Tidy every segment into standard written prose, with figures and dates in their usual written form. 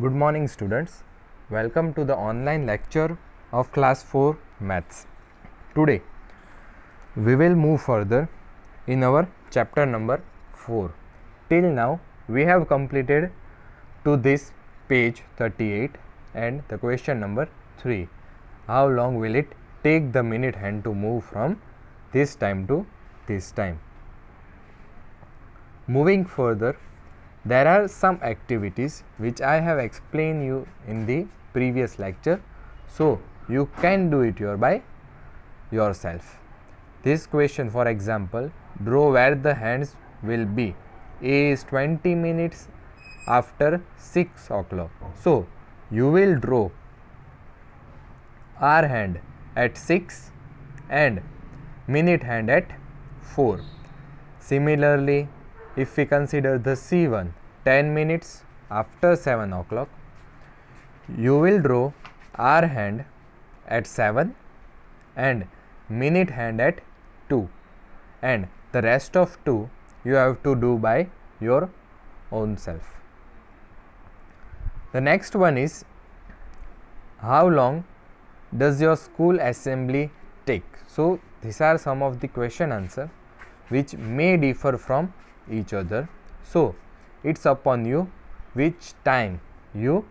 Good morning students. Welcome to the online lecture of class 4 maths. Today we will move further in our chapter number 4. Till now we have completed to this page 38 and the question number 3. How long will it take the minute hand to move from this time to this time? Moving further, there are some activities which I have explained you in the previous lecture, so you can do it by yourself. This question, for example, draw where the hands will be. A is 20 minutes after 6 o'clock. So you will draw R hand at 6 and minute hand at 4. Similarly, if we consider the C1, 10 minutes after 7 o'clock, you will draw R hand at 7 and minute hand at 2, and the rest of 2 you have to do by your own self. The next one is, how long does your school assembly take? So these are some of the question answer which may differ from each other, so it's upon you which time you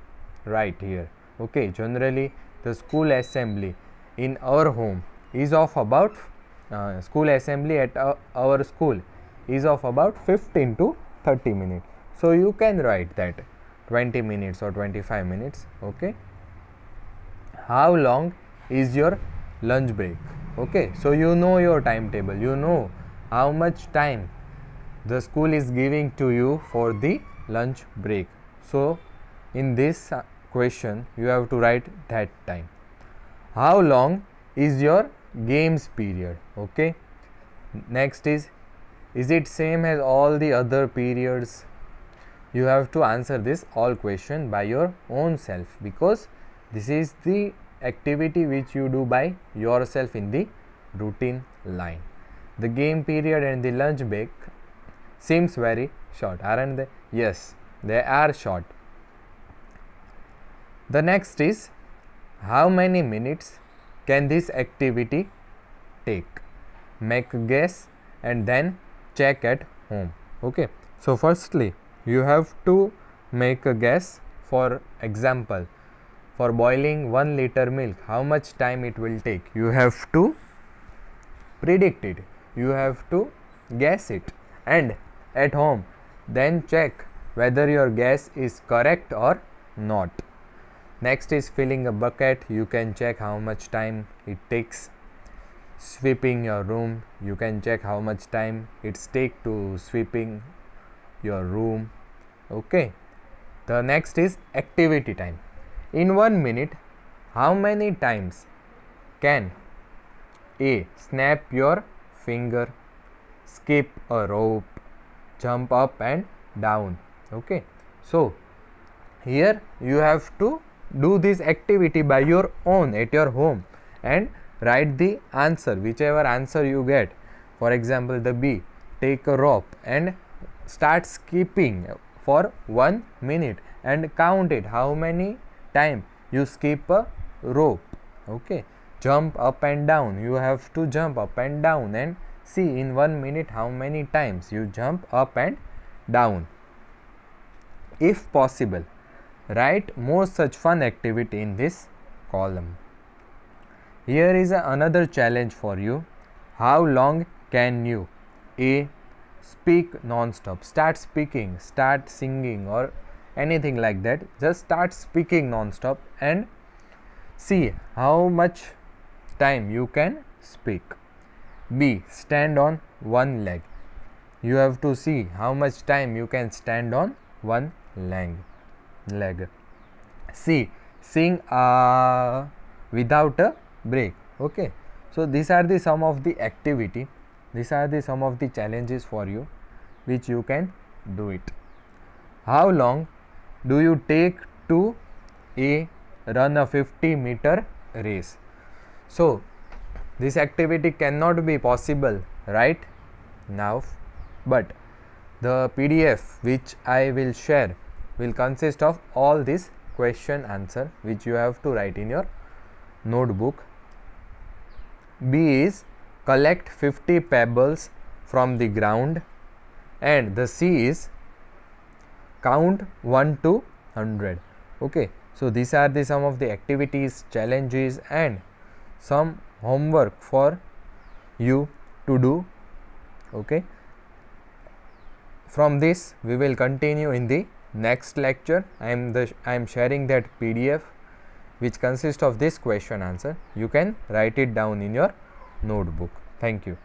write here. Okay, generally the school assembly in our home is of about school assembly at our school is of about 15 to 30 minutes, so you can write that 20 minutes or 25 minutes. Okay, how long is your lunch break? Okay, so you know your timetable, you know how much time the school is giving to you for the lunch break. So in this question you have to write that time. How long is your games period? Okay, next is it same as all the other periods? You have to answer this all question by your own self, because this is the activity which you do by yourself in the routine line. The game period and the lunch break seems very short, aren't they? Yes, they are short. The next is, how many minutes can this activity take? Make a guess and then check at home. Okay, so firstly you have to make a guess. For example, for boiling 1 liter milk, how much time it will take? You have to predict it, you have to guess it, and at home then check whether your guess is correct or not. Next is filling a bucket, you can check how much time it takes. Sweeping your room, you can check how much time it takes to sweeping your room. Okay, the next is activity time. In 1 minute, how many times can A. snap your finger, skip a rope, jump up and down? Okay, so here you have to do this activity by your own at your home and write the answer, whichever answer you get. For example, the B, take a rope and start skipping for 1 minute and count it, how many time you skip a rope. Okay, jump up and down, you have to jump up and down and see in 1 minute how many times you jump up and down. If possible, write more such fun activity in this column. Here is another challenge for you. How long can you A. speak non-stop? Start speaking, start singing or anything like that. Just start speaking non-stop and see how much time you can speak. B. stand on one leg. You have to see how much time you can stand on one leg. C. sing without a break. Okay, so these are the some of the activity, these are the some of the challenges for you which you can do it. How long do you take to A. run a 50-meter race? So this activity cannot be possible right now, but the PDF which I will share will consist of all these question answer which you have to write in your notebook. B is collect 50 pebbles from the ground, and the C is count 1 to 100. Okay, so these are the some of the activities, challenges and some homework for you to do. Okay, from this we will continue in the next lecture. I am sharing that PDF which consists of this question answer. You can write it down in your notebook. Thank you.